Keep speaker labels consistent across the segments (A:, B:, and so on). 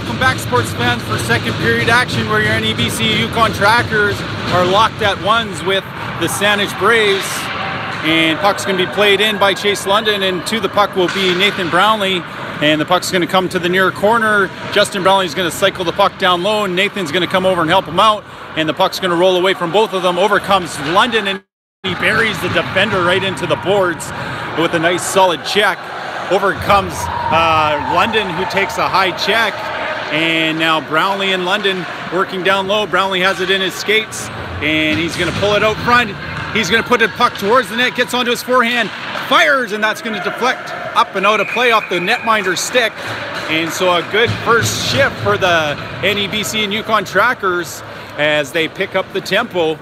A: welcome back, sports fans, for second period action where your NEBC Yukon Trackers are locked at ones with the Saanich Braves. And puck's going to be played in by Chase London, and to the puck will be Nathan Brownlee. And the puck's going to come to the near corner. Justin Brownlee's going to cycle the puck down low, and Nathan's going to come over and help him out. And the puck's going to roll away from both of them. Over comes London, and he buries the defender right into the boards with a nice solid check. Over comes London, who takes a high check. And now Brownlee and London working down low. Brownlee has it in his skates, and he's going to pull it out front. He's going to put the puck towards the net, gets onto his forehand, fires, and that's going to deflect up and out of play off the netminder's stick. And so a good first shift for the NEBC and Yukon Trackers as they pick up the tempo.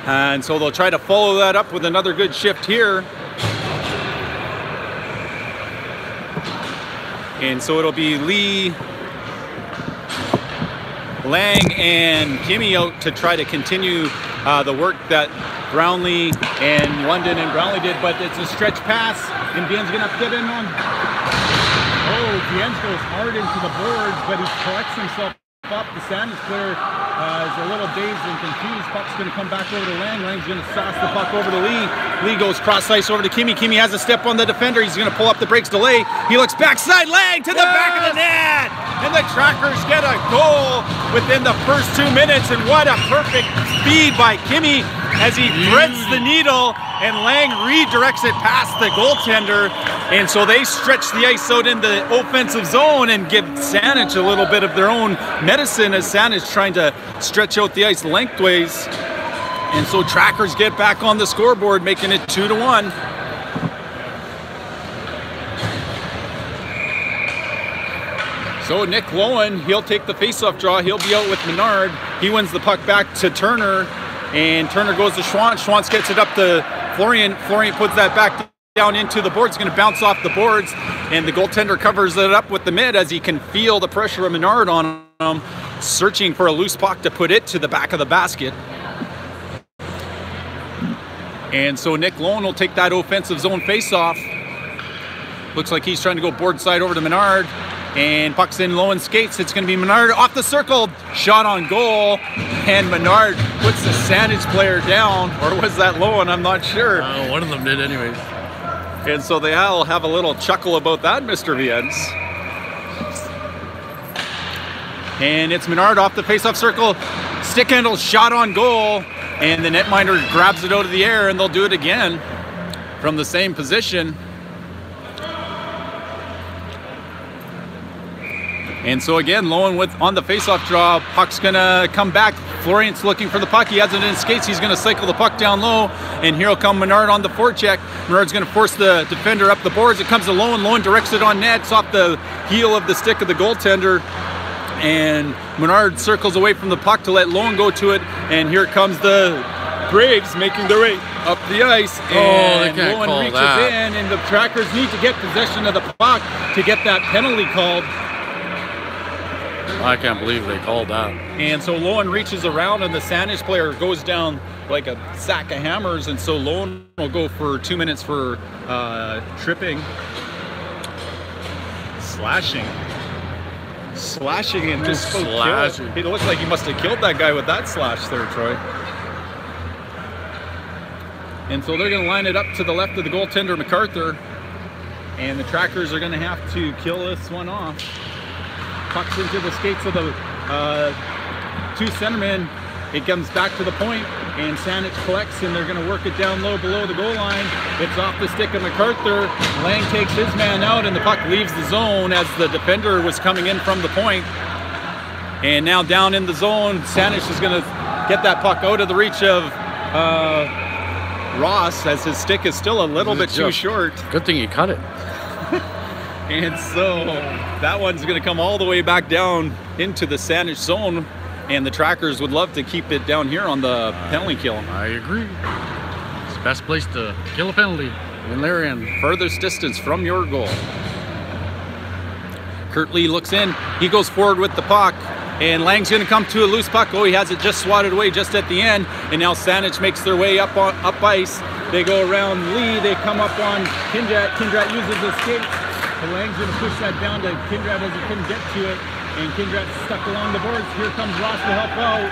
A: And so they'll try to follow that up with another good shift here. And so it'll be Lee, Lang, and Kimmy out to try to continue the work that Brownlee and London and Brownlee did, but it's a stretch pass, and Dien's gonna have to get in on. Oh, Dien goes hard into the boards, but he collects himself up. The Saanich player is a little dazed and confused. Puck's gonna come back over to Lang. Lang's gonna sauce the puck over to Lee. Lee goes cross ice over to Kimmy. Kimmy has a step on the defender. He's gonna pull up the brakes delay. He looks backside, Lang to the back of the net! And the Trackers get a goal within the first 2 minutes, and what a perfect feed by Kimmy as he threads the needle, and Lang redirects it past the goaltender. And so they stretch the ice out in the offensive zone and give Saanich a little bit of their own medicine as Saanich trying to stretch out the ice lengthways. And so Trackers get back on the scoreboard, making it 2-1. So Nick Lowen, he'll take the faceoff draw. He'll be out with Menard. He wins the puck back to Turner, and Turner goes to Schwantz. Schwantz gets it up to Florian. Florian puts that back down into the boards. It's going to bounce off the boards, and the goaltender covers it up with the mid as he can feel the pressure of Menard on him, searching for a loose puck to put it to the back of the basket. And so Nick Lowen will take that offensive zone faceoff. Looks like he's trying to go board side over to Menard. And puck's in Lowen skates. It's going to be Menard off the circle. Shot on goal. And Menard puts the Saanich player down. Or was that Lowen? I'm not sure.
B: One of them did anyways.
A: And so they all have a little chuckle about that, Mr. Viens. And it's Menard off the faceoff circle. Stick handle shot on goal. And the netminder grabs it out of the air, and they'll do it again from the same position. And so again, Lowen on the faceoff draw. Puck's gonna come back. Florian's looking for the puck. He has it in his skates. He's gonna cycle the puck down low, and here will come Menard on the forecheck. Menard's gonna force the defender up the boards. It comes to Lowen. Lowen directs it on net. It's off the heel of the stick of the goaltender, and Menard circles away from the puck to let Lowen go to it. And here comes the Braves making their way up the ice, and Lowen reaches in, and the Trackers need to get possession of the puck to get that penalty called.
B: I can't believe they called that.
A: And so Lowen reaches around, and the Saanich player goes down like a sack of hammers, and so Lowen will go for 2 minutes for tripping, slashing, and just slashing. It looked like he must have killed that guy with that slash there, Troy. And so they're going to line it up to the left of the goaltender, MacArthur, and the Trackers are going to have to kill this one off. Pucks into the skates of the two centermen. It comes back to the point, and Saanich collects, and they're going to work it down low below the goal line. It's off the stick of MacArthur. Lang takes his man out, and the puck leaves the zone as the defender was coming in from the point. And now down in the zone, Saanich is going to get that puck out of the reach of Ross, as his stick is still a little bit too short.
B: Good thing you cut it.
A: And so that one's going to come all the way back down into the Saanich zone, and the Trackers would love to keep it down here on the penalty kill.
B: I agree. It's the best place to kill a penalty when they're in.
A: Furthest distance from your goal. Kurt Lee looks in. He goes forward with the puck, and Lang's going to come to a loose puck. Oh, he has it just swatted away just at the end, and now Saanich makes their way up ice. They go around Lee. They come up on Kindrat. Kindrat uses his skates. Lang's going to push that down to Kindrat as he couldn't get to it. and Kindrat's stuck along the boards. Here comes Ross to help out,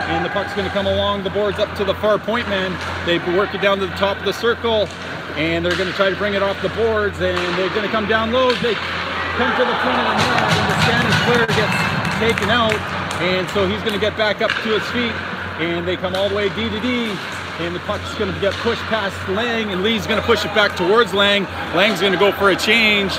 A: and the puck's going to come along the boards up to the far point man. They work it down to the top of the circle, and they're going to try to bring it off the boards, and they're going to come down low. They come to the front of the net, and the Saanich player gets taken out, and so he's going to get back up to his feet, and they come all the way D to D, and the puck's going to get pushed past Lang, and Lee's going to push it back towards Lang. Lang's going to go for a change,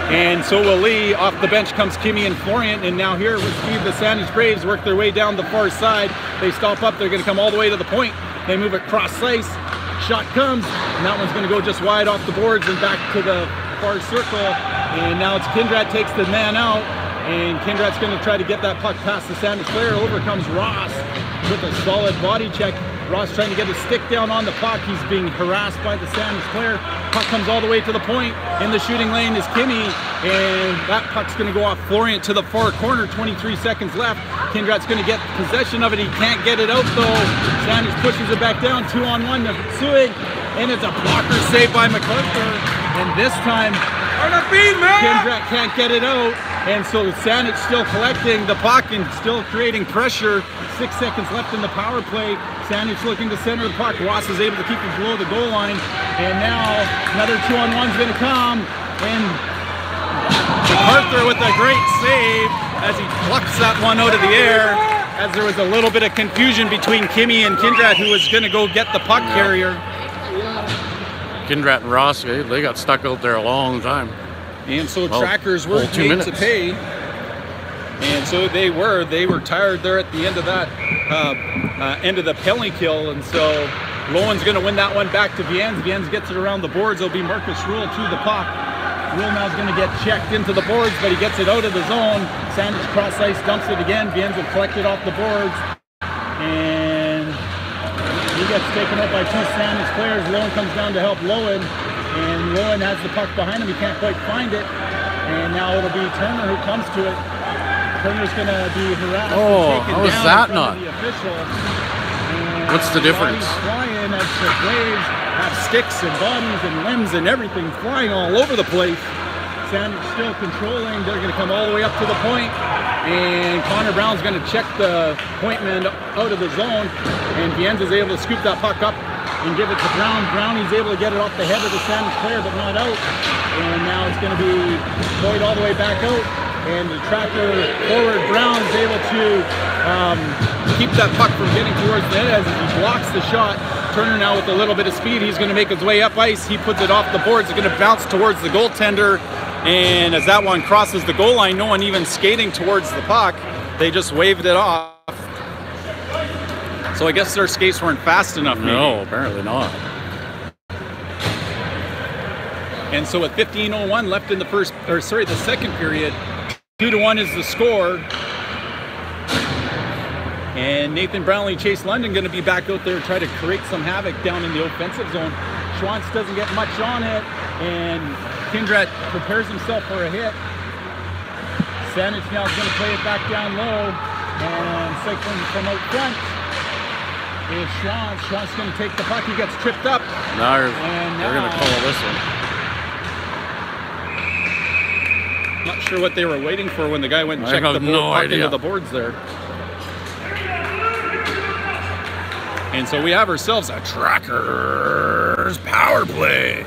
A: and so will Lee. Off the bench comes Kimmy and Florian, and now here with Steve, the Saanich Braves work their way down the far side. They stop up, they're going to come all the way to the point. They move it cross ice, shot comes, and that one's going to go just wide off the boards and back to the far circle, and now it's Kindrat takes the man out, and Kindrat's going to try to get that puck past the Saanich player. Over comes Ross with a solid body check. Ross trying to get his stick down on the puck. He's being harassed by the Saanich player. Puck comes all the way to the point. In the shooting lane is Kimmy, and that puck's going to go off Florian to the far corner. 23 seconds left. Kindrat's going to get possession of it. He can't get it out though. Saanich pushes it back down. 2-on-1 to Suig, and it's a blocker saved by MacArthur. And this time, Kindrat can't get it out, and so Saanich still collecting the puck and still creating pressure. 6 seconds left in the power play. Saanich looking to center the puck. Ross is able to keep it below the goal line, and now another 2-on-1 is going to come, and MacArthur with a great save as he plucks that one out of the air, as there was a little bit of confusion between Kimmy and Kindrat, who was going to go get the puck carrier.
B: Kindrat and Ross, they got stuck out there a long time.
A: And so trackers were made to pay. And so they were tired there at the end of that, end of the penalty kill. And so Lowen's going to win that one back to Viens. Viens gets it around the boards. It'll be Marcus Rule to the puck. Rule now is going to get checked into the boards, but he gets it out of the zone. Saanich cross ice dumps it again. Viens will collect it off the boards. And he gets taken out by two Saanich players. Lowen comes down to help Lowen, and Lowen has the puck behind him. He can't quite find it, and now it'll be Turner who comes to it. Turner's going to be harassed.
B: Oh, how is that not?
A: The official.
B: What's the difference?
A: Flying as the Braves have sticks and bodies and limbs and everything flying all over the place. Saanich still controlling. They're going to come all the way up to the point, and Connor Brown's going to check the point man out of the zone, and Viens is able to scoop that puck up and give it to Brown. Brown, he's able to get it off the head of the Saanich player, but not out. And now it's going to be played all the way back out, and the tracker forward Brown is able to keep that puck from getting towards the net as he blocks the shot. Turner now with a little bit of speed, he's going to make his way up ice. He puts it off the boards. It's going to bounce towards the goaltender. And as that one crosses the goal line, no one even skating towards the puck. They just waved it off. So I guess their skates weren't fast enough, maybe.
B: No, apparently not.
A: And so with 15:01 left in the second period, 2-1 is the score. And Nathan Brownlee, Chase London going to be back out there to try to create some havoc down in the offensive zone. Schwantz doesn't get much on it, and Kindrat prepares himself for a hit. Saanich now is going to play it back down low, and cycling from out front is Schwantz. Schwantz going to take the puck. He gets tripped up.
B: Now they're going to call a whistle.
A: Not sure what they were waiting for when the guy went and checked the puck into the boards there. And so we have ourselves a Trackers power play.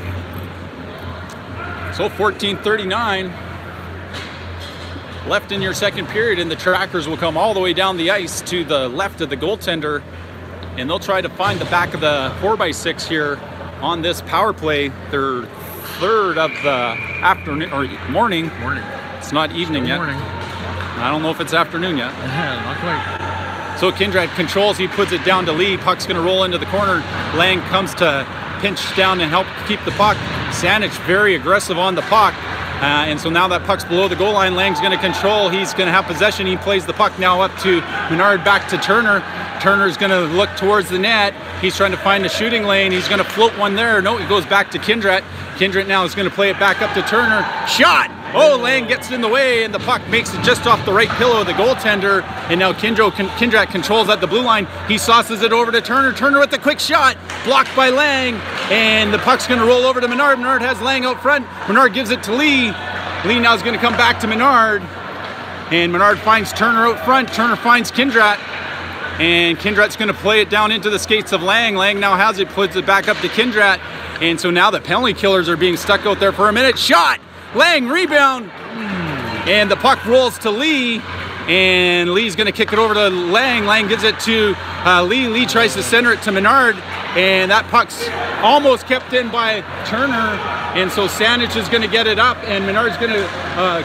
A: So 14:39 left in your second period, and the Trackers will come all the way down the ice to the left of the goaltender, and they'll try to find the back of the 4x6 here on this power play. Their third of the afternoon or morning. It's not evening yet.
B: Morning.
A: I don't know if it's afternoon yet.
B: Not quite.
A: So Kindrat controls, he puts it down to Lee. Puck's going to roll into the corner. Lang comes to pinch down and help keep the puck. Saanich very aggressive on the puck. And so now that puck's below the goal line, Lang's going to control. He's going to have possession. He plays the puck now up to Menard, back to Turner. Turner's going to look towards the net. He's trying to find the shooting lane. He's going to float one there. No, he goes back to Kindrat. Kindrat now is going to play it back up to Turner. Shot! Oh, Lang gets in the way, and the puck makes it just off the right pillow of the goaltender. And now Kindrat controls at the blue line. He sauces it over to Turner. Turner with the quick shot, blocked by Lang. And the puck's going to roll over to Menard. Menard has Lang out front. Menard gives it to Lee. Lee now is going to come back to Menard. And Menard finds Turner out front. Turner finds Kindrat. And Kindrat's going to play it down into the skates of Lang. Lang now has it, puts it back up to Kindrat. And so now the penalty killers are being stuck out there for a minute. Shot! Lang, rebound! And the puck rolls to Lee. And Lee's going to kick it over to Lang. Lang gives it to Lee. Lee tries to center it to Menard. And that puck's almost kept in by Turner. And so Saanich is going to get it up. And Menard's going to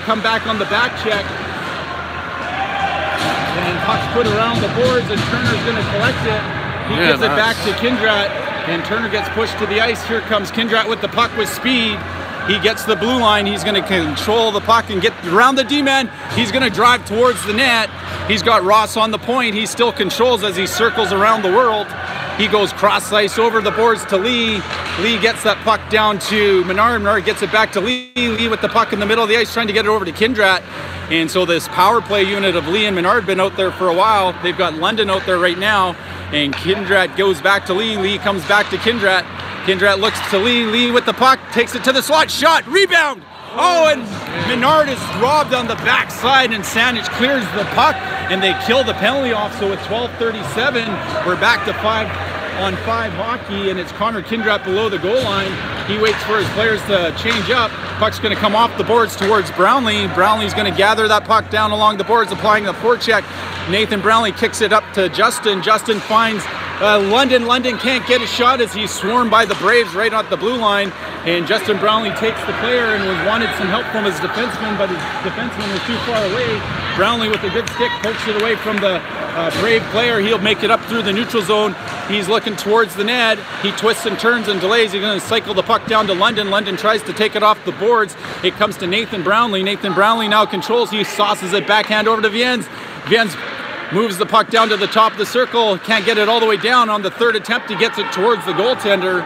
A: come back on the back check. And puck's put around the boards, and Turner's going to collect it. He gives it back to Kindrat, and Turner gets pushed to the ice. Here comes Kindrat with the puck with speed. He gets the blue line. He's going to control the puck and get around the D-man. He's going to drive towards the net. He's got Ross on the point. He still controls as he circles around the world. He goes cross ice over the boards to Lee. Lee gets that puck down to Menard. Menard gets it back to Lee. Lee with the puck in the middle of the ice trying to get it over to Kindrat. And so this power play unit of Lee and Menard been out there for a while. They've got London out there right now. And Kindrat goes back to Lee. Lee comes back to Kindrat. Kindrat looks to Lee. Lee with the puck, takes it to the slot. Shot, rebound. Oh, and Menard is robbed on the backside, and Saanich clears the puck, and they kill the penalty off. So with 12:37, we're back to 5-on-5 hockey, and it's Connor Kindrat below the goal line. He waits for his players to change up. Puck's going to come off the boards towards Brownlee. Brownlee's going to gather that puck down along the boards, applying the forecheck. Nathan Brownlee kicks it up to Justin. Justin finds London. London can't get a shot as he's swarmed by the Braves right at the blue line. And Justin Brownlee takes the player and wanted some help from his defenseman, but his defenseman was too far away. Brownlee with a good stick pokes it away from the Brave player. He'll make it up through the neutral zone. He's looking towards the net. He twists and turns and delays. He's going to cycle the puck down to London. London tries to take it off the boards. It comes to Nathan Brownlee. Nathan Brownlee now controls. He sauces it backhand over to Viens. Viens moves the puck down to the top of the circle. Can't get it all the way down. On the third attempt, he gets it towards the goaltender.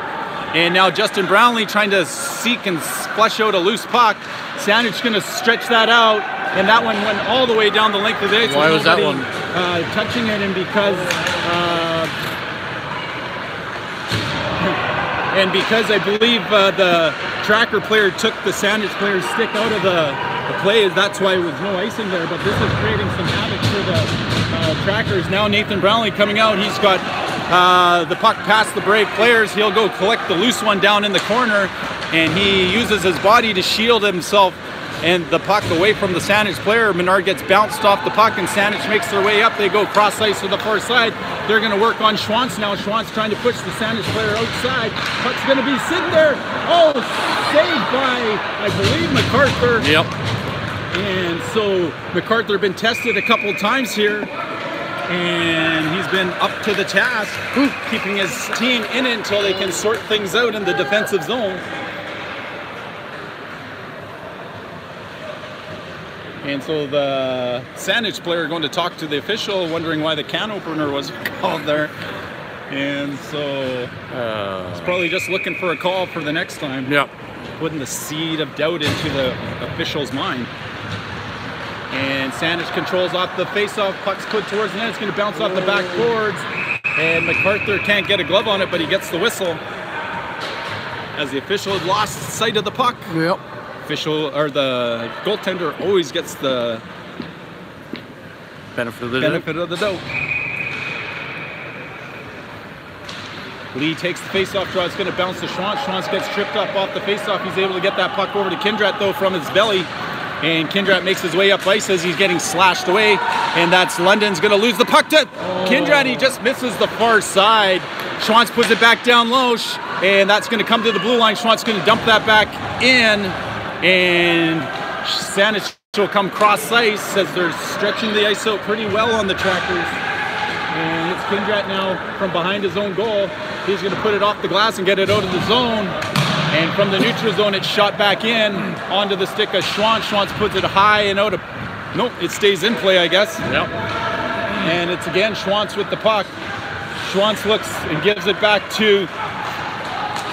A: And now Justin Brownlee trying to seek and flush out a loose puck. Saanich going to stretch that out. And that one went all the way down the length of the ice.
B: Why was that one?
A: Touching it, and because I believe the tracker player took the Saanich player's stick out of the play, that's why there was no icing there. But this is creating some havoc for the trackers. Now Nathan Brownlee coming out. He's got the puck past the Brave players. He'll go collect the loose one down in the corner, and he uses his body to shield himself and the puck away from the Saanich player. Menard gets bounced off the puck, and Saanich makes their way up. They go cross ice to the far side. They're going to work on Schwantz now. Schwantz trying to push the Saanich player outside. Puck's going to be sitting there. Oh, saved by, I believe, MacArthur.
B: Yep.
A: And so MacArthur been tested a couple times here, and he's been up to the task, keeping his team in it until they can sort things out in the defensive zone. And so the Saanich player going to talk to the official, wondering why the can opener was called there. And so he's probably just looking for a call for the next time.
B: Yep.
A: Putting the seed of doubt into the official's mind. And Saanich controls off the face-off. Puck's put towards the net. It's going to bounce off the back boards. And MacArthur can't get a glove on it, but he gets the whistle. As the official had lost sight of the puck.
B: Yep.
A: The goaltender always gets the
B: Benefit of the
A: doubt. Lee takes the face-off draw. It's going to bounce to Schwantz. Schwantz gets tripped up off the face-off. He's able to get that puck over to Kindrat, though, from his belly. And Kindrat makes his way up ice as he's getting slashed away. And that's London's going to lose the puck to Kindrat. He just misses the far side. Schwantz puts it back down low. And that's going to come to the blue line. Schwantz going to dump that back in. And Saanich will come cross ice as they're stretching the ice out pretty well on the trackers. And it's Kindrat now from behind his own goal. He's going to put it off the glass and get it out of the zone. And from the neutral zone, it's shot back in onto the stick of Schwantz. Schwantz puts it high and out of... Nope, it stays in play, I guess.
B: Yep.
A: And it's again Schwantz with the puck. Schwantz looks and gives it back to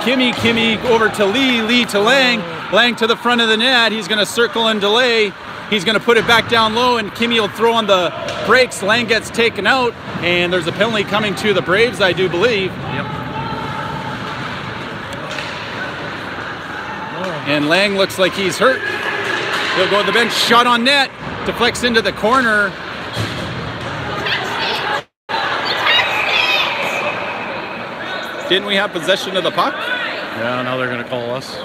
A: Kimmy. Kimmy over to Lee. Lee to Lang. Lang to the front of the net. He's going to circle and delay. He's going to put it back down low, and Kimmy will throw on the brakes. Lang gets taken out, and there's a penalty coming to the Braves, I do believe.
B: Yep.
A: And Lang looks like he's hurt. He'll go to the bench. Shot on net. deflects into the corner. Didn't we have possession of the puck?
B: Yeah, now they're going to call us.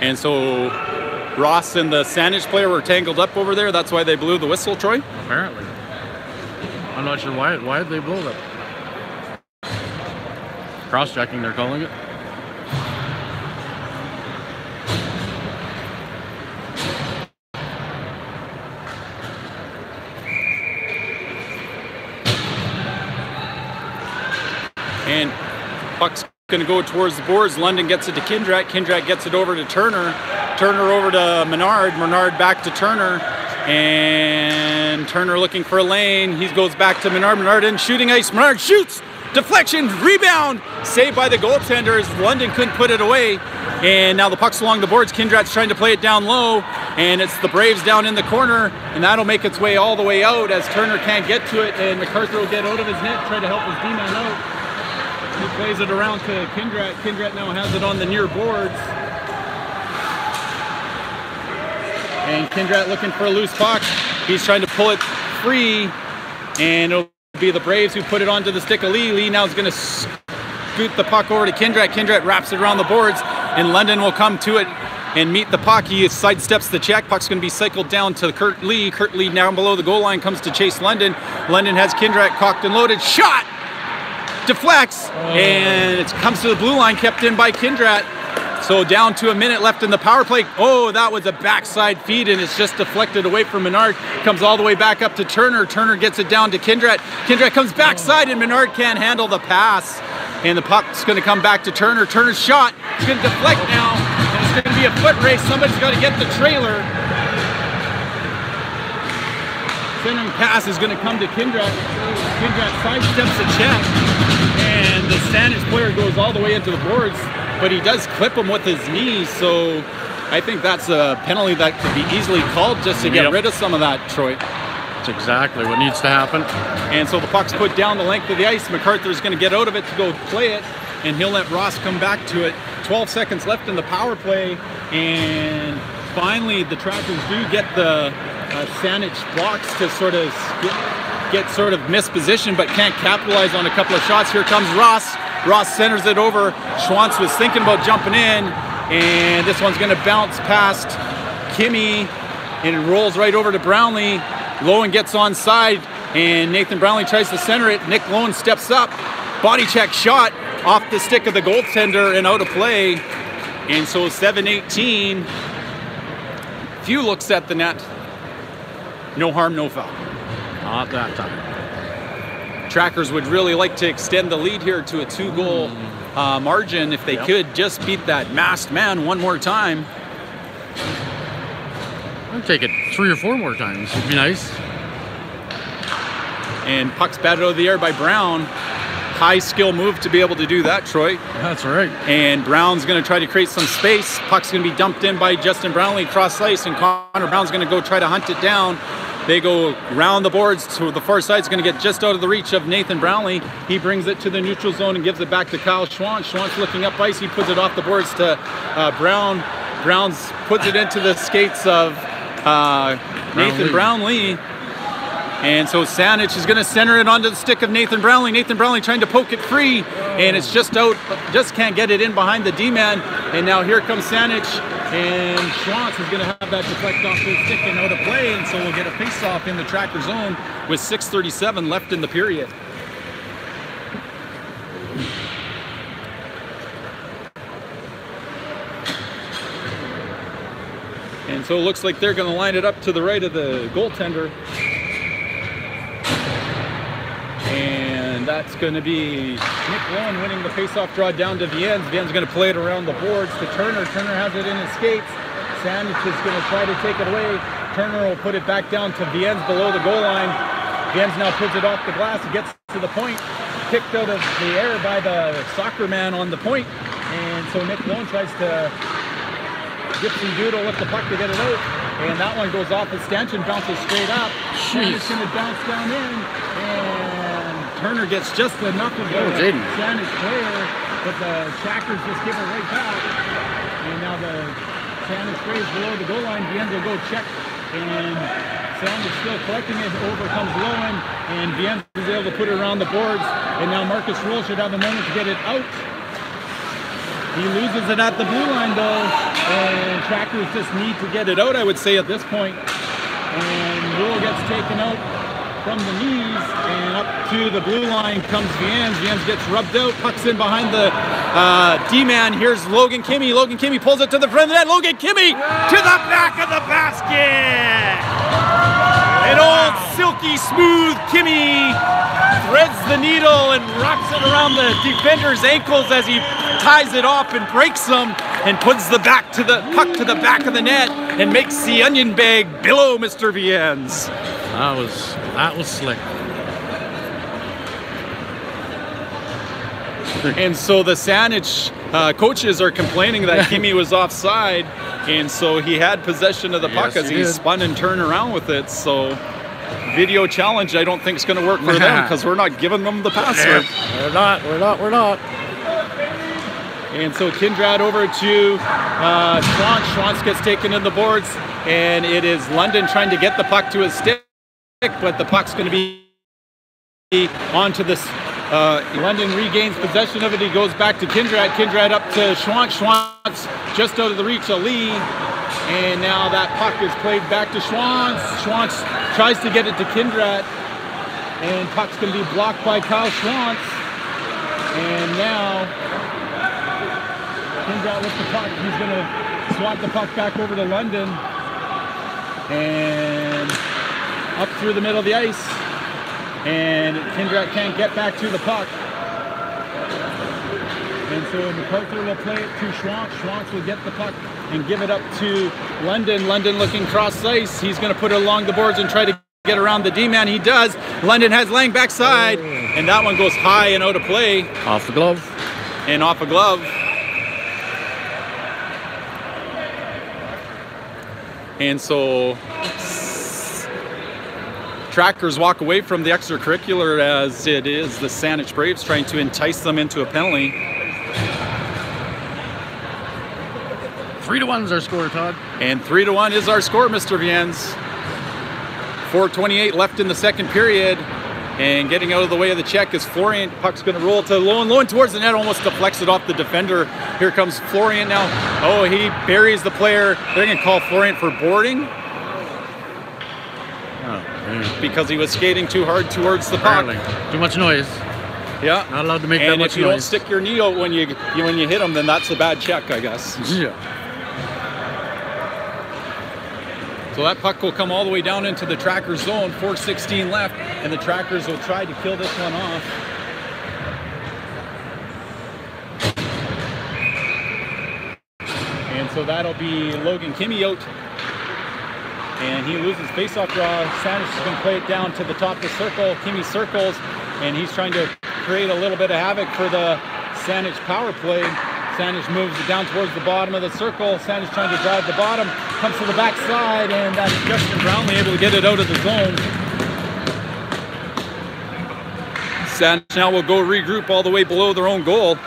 A: And so Ross and the Saanich player were tangled up over there. That's why they blew the whistle, Troy?
B: Apparently. I'm not sure why did they blow that. Cross-checking, they're calling it.
A: And puck's going to go towards the boards. London gets it to Kindrat. Kindrat gets it over to Turner. Turner over to Menard. Menard back to Turner. And Turner looking for a lane. He goes back to Menard. Menard in shooting ice. Menard shoots. Deflection. Rebound. Saved by the goaltenders. London couldn't put it away. And now the puck's along the boards. Kindrat's trying to play it down low. And it's the Braves down in the corner. And that'll make its way all the way out as Turner can't get to it. And MacArthur will get out of his net. Try to help his D-man out. He plays it around to Kindrat. Kindrat now has it on the near boards. And Kindrat looking for a loose puck. He's trying to pull it free. And it'll be the Braves who put it onto the stick of Lee. Lee now is going to scoot the puck over to Kindrat. Kindrat wraps it around the boards. And London will come to it and meet the puck. He sidesteps the check. Puck's going to be cycled down to Kurt Lee. Kurt Lee down below the goal line comes to chase London. London has Kindrat cocked and loaded. Shot! Deflects, and it comes to the blue line, kept in by Kindrat. So down to a minute left in the power play. Oh, that was a backside feed, and it's just deflected away from Menard. Comes all the way back up to Turner. Turner gets it down to Kindrat. Kindrat comes backside, and Menard can't handle the pass. And the puck's going to come back to Turner. Turner's shot. It's going to deflect now, and it's going to be a foot race. Somebody's got to get the trailer. Centering pass is going to come to Kindrat. Kindrat sidesteps the check. And the Saanich player goes all the way into the boards, but he does clip him with his knees, so I think that's a penalty that could be easily called just to get rid of some of that, Troy.
B: That's exactly what needs to happen.
A: And so the puck's put down the length of the ice. MacArthur's going to get out of it to go play it, and he'll let Ross come back to it. 12 seconds left in the power play, and finally the Trackers do get the Saanich blocks to sort of get sort of mispositioned, but can't capitalize on a couple of shots. Here comes Ross. Ross centers it over. Schwantz was thinking about jumping in, and this one's going to bounce past Kimmy, and it rolls right over to Brownlee. Lowen gets onside, and Nathan Brownlee tries to center it. Nick Lowen steps up. Body check shot off the stick of the goaltender and out of play. And so 7-18. Few looks at the net. No harm, no foul.
B: Not that time.
A: Trackers would really like to extend the lead here to a 2-goal margin if they could just beat that masked man one more time.
B: I'd take it 3 or 4 more times. It'd be nice.
A: And puck's batted out of the air by Brown. High skill move to be able to do that, Troy.
B: That's right.
A: And Brown's going to try to create some space. Puck's going to be dumped in by Justin Brownlee cross ice, and Connor Brown's going to go try to hunt it down. They go round the boards to the far side. It's going to get just out of the reach of Nathan Brownlee. He brings it to the neutral zone and gives it back to Kyle Schwantz. Schwantz looking up ice. He puts it off the boards to Brown. Brown's puts it into the skates of Nathan Brownlee. And so Saanich is going to center it onto the stick of Nathan Brownlee. Nathan Brownlee trying to poke it free, and it's just out. Just can't get it in behind the D-man. And now here comes Saanich, and Schwantz is going to have that deflect off his stick and out of play. And so we'll get a face-off in the Tracker zone with 6:37 left in the period. And so it looks like they're going to line it up to the right of the goaltender. And that's going to be Nick Lowen winning the faceoff draw down to Viens. Viens going to play it around the boards to Turner. Turner has it in his skates. Saanich is going to try to take it away. Turner will put it back down to Viens below the goal line. Viens now puts it off the glass. It gets to the point. Kicked out of the air by the soccer man on the point. And so Nick Lowen tries to gypsy doodle with the puck to get it out. And that one goes off his stanchion, bounces straight up. Saanich going to bounce down in. And Turner gets just enough of the Saanich player, but the Trackers just give it right back. And now the Saanich Braves below the goal line. Viens will go check, and Saanich still collecting it. Over comes Lowen, and Viens is able to put it around the boards. And now Marcus Roll should have a moment to get it out. He loses it at the blue line though, and Trackers just need to get it out, I would say, at this point. And Roll gets taken out from the knees, and up to the blue line comes Viens. Viens gets rubbed out, pucks in behind the D-man. Here's Logan Kimmy. Logan Kimmy pulls it to the front of the net. Logan Kimmy to the back of the basket! An old silky smooth Kimmy threads the needle and wraps it around the defender's ankles as he ties it off and breaks them and puts the puck to the back of the net and makes the onion bag billow, Mr. Viens.
B: That was slick.
A: And so the Saanich coaches are complaining that Kimmy was offside, and so he had possession of the puck as he spun and turned around with it. So video challenge, I don't think is going to work for them because we're not giving them the password.
B: We're not.
A: And so Kindred over to Schwantz. Schwantz gets taken in the boards, and it is London trying to get the puck to his stick, but the puck's going to be onto this. London regains possession of it. He goes back to Kindred. Kindred up to Schwantz. Schwantz just out of the reach of Lee. And now that puck is played back to Schwantz. Schwantz tries to get it to Kindred. And puck's going to be blocked by Kyle Schwantz. And now Kindred with the puck. He's going to swat the puck back over to London. And up through the middle of the ice. And Kindred can't get back to the puck. And so MacArthur will play it to Schwantz. Schwantz will get the puck and give it up to London. London looking cross ice. He's going to put it along the boards and try to get around the D-man. He does. London has Lang backside. And that one goes high and out of play.
B: Off the glove.
A: And off a glove. And so Trackers walk away from the extracurricular, as it is the Saanich Braves trying to entice them into a penalty.
B: 3-1 is our score, Todd.
A: And 3-1 is our score, Mr. Viens. 4:28 left in the second period. And getting out of the way of the check is Florian. Puck's going to roll to Lowen. Lowen towards the net, almost deflects it off the defender. Here comes Florian now. Oh, he buries the player. They're going to call Florian for boarding. Because he was skating too hard towards the puck.
B: Too much noise.
A: Yeah.
B: Not allowed to make that much noise.
A: And if you don't stick your knee out when you hit him, then that's a bad check, I guess.
B: Yeah.
A: So that puck will come all the way down into the Trackers zone. 4:16 left, and the Trackers will try to kill this one off. And so that'll be Logan Kimmy out. And he loses face-off draw. Saanich is going to play it down to the top of the circle. Kimmy circles, and he's trying to create a little bit of havoc for the Saanich power play. Saanich moves it down towards the bottom of the circle. Saanich trying to drive the bottom, comes to the backside, and that's Justin Brownlee able to get it out of the zone. Saanich now will go regroup all the way below their own goal.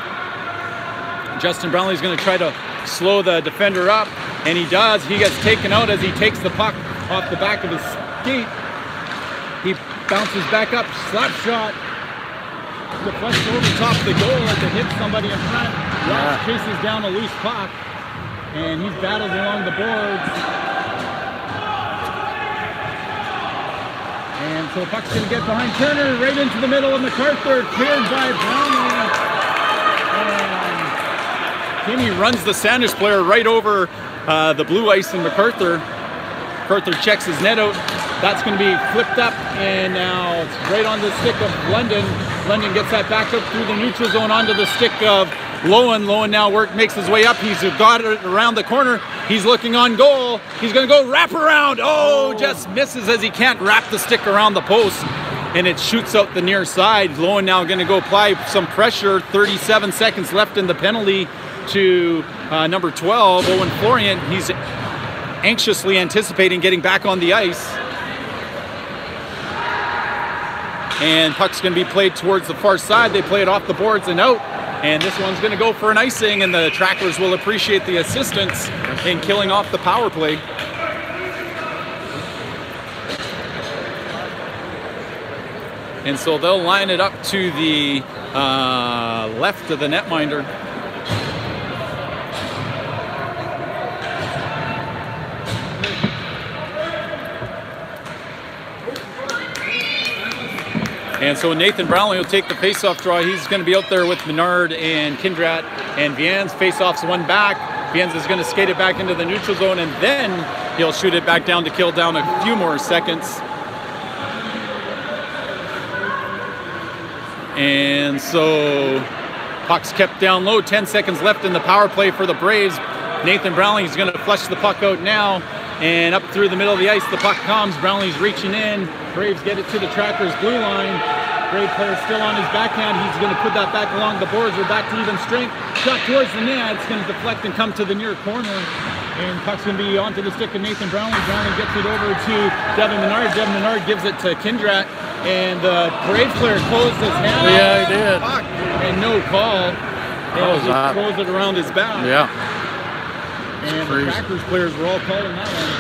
A: Justin Brownlee is going to try to slow the defender up, and he does. He gets taken out as he takes the puck off the back of his skate. He bounces back up, slap shot, deflects over top of the goal as it hits somebody in front. Ross chases down a loose puck, and he's battled along the boards. And so the puck's going to get behind Turner, right into the middle of MacArthur, cleared by Brownlee. And Kimmy runs the Saanich player right over the blue ice in MacArthur. MacArthur checks his net out. That's going to be flipped up, and now it's right on the stick of London. London gets that back up through the neutral zone onto the stick of Lowen. Lowen now makes his way up. He's got it around the corner. He's looking on goal. He's going to go wrap around. Oh, just misses as he can't wrap the stick around the post, and it shoots out the near side. Lowen now going to go apply some pressure. 37 seconds left in the penalty to number 12, Owen Florian. He's anxiously anticipating getting back on the ice. And puck's going to be played towards the far side. They play it off the boards and out. And this one's going to go for an icing, and the Trackers will appreciate the assistance in killing off the power play. And so they'll line it up to the left of the netminder. And so Nathan Brownlee will take the faceoff draw. He's going to be out there with Menard and Kindrat and Vian's. Faceoff's one back. Vian's is going to skate it back into the neutral zone, and then he'll shoot it back down to kill down a few more seconds. And so puck's kept down low. 10 seconds left in the power play for the Braves. Nathan Brownlee is going to flush the puck out now. And up through the middle of the ice, the puck comes. Brownlee's reaching in. Braves get it to the Trackers' blue line. Brave player still on his backhand. He's going to put that back along the boards. We're back to even strength. Shot towards the net. It's going to deflect and come to the near corner. And puck's going to be onto the stick of Nathan Brownlee. Brownlee gets it over to Devin Menard. Devin Menard gives it to Kindrat. And the Braves player closed his hand.
B: Yeah, he did.
A: And no call. And he closed it around his back.
B: Yeah.
A: And the Trackers players were all calling that one.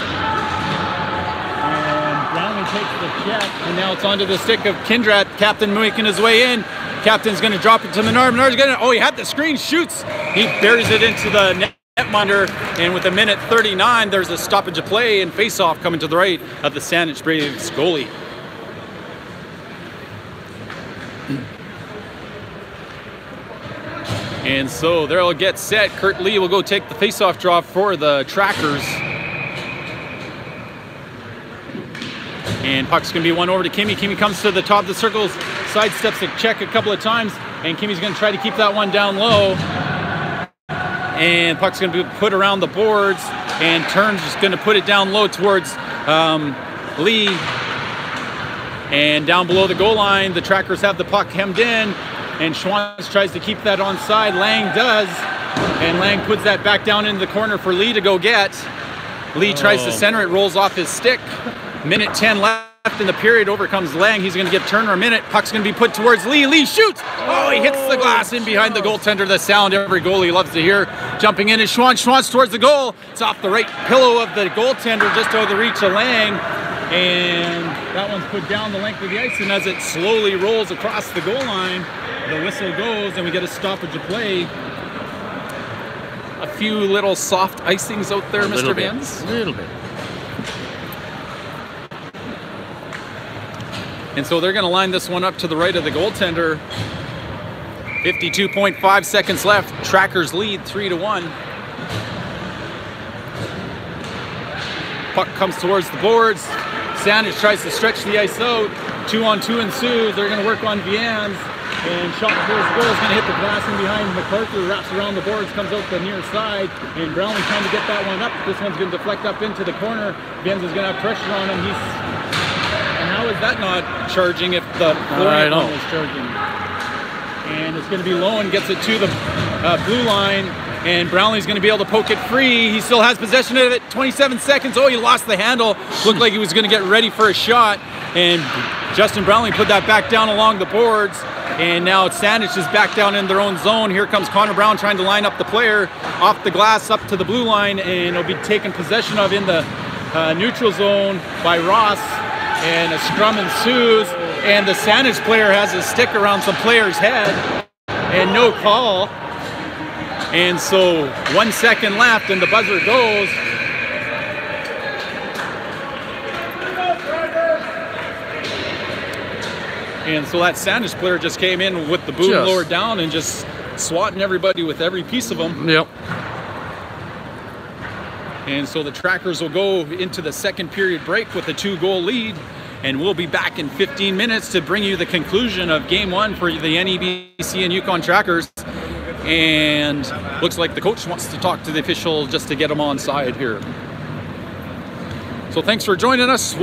A: And Brownlee takes the check, and now it's onto the stick of Kindrat. Captain making his way in. Captain's going to drop it to Menard. Menard's going to, oh, he had the screen, shoots. He buries it into the netminder, and with a minute 39, there's a stoppage of play and face-off coming to the right of the Saanich Braves goalie. And so they'll get set. Kurt Lee will go take the face-off draw for the Trackers. And puck's going to be won over to Kimmy. Kimmy comes to the top of the circles, sidesteps the check a couple of times, and Kimmy's going to try to keep that one down low. And puck's going to be put around the boards, and Turns is going to put it down low towards Lee. And down below the goal line, the Trackers have the puck hemmed in. And Schwanz tries to keep that onside. Lang does. And Lang puts that back down into the corner for Lee to go get. Lee tries to center it, rolls off his stick. Minute 10 left in the period. Over comes Lang. He's going to give Turner a minute. Puck's going to be put towards Lee. Lee shoots. Oh, he hits the glass in behind the goaltender. The sound every goalie loves to hear. Jumping in is Schwanz. Schwanz towards the goal. It's off the right pillow of the goaltender, just over the reach of Lang. And that one's put down the length of the ice. And as it slowly rolls across the goal line, the whistle goes, and we get a stoppage of play. A few little soft icings out there, Mr. Vans.
B: A little bit.
A: And so they're going to line this one up to the right of the goaltender. 52.5 seconds left. Trackers lead 3-1. Puck comes towards the boards. Saanich tries to stretch the ice out. 2-on-2 ensues. They're going to work on Vian's. And shot towards the goal is going to hit the glass in behind MacArthur, wraps around the boards, comes out the near side, and Brownlee trying to get that one up. This one's going to deflect up into the corner. Vian's is going to have pressure on him. And how is that not charging if the Florian one was charging? And it's going to be low and gets it to the blue line. And Brownlee's going to be able to poke it free. He still has possession of it. 27 seconds. Oh, he lost the handle. Looked like he was going to get ready for a shot. And Justin Brownlee put that back down along the boards. And now Saanich is back down in their own zone. Here comes Connor Brown trying to line up the player off the glass up to the blue line. And it'll be taken possession of in the neutral zone by Ross. And a scrum ensues. And the Saanich player has a stick around some player's head. And no call. And so 1 second left and the buzzer goes. And so that Saanich player just came in with the boom lowered down and just swatting everybody with every piece of them.
B: Yep.
A: And so the Trackers will go into the second period break with a 2-goal lead. And we'll be back in 15 minutes to bring you the conclusion of Game 1 for the NEBC and Yukon Trackers. And looks like the coach wants to talk to the official just to get them on side here. So thanks for joining us.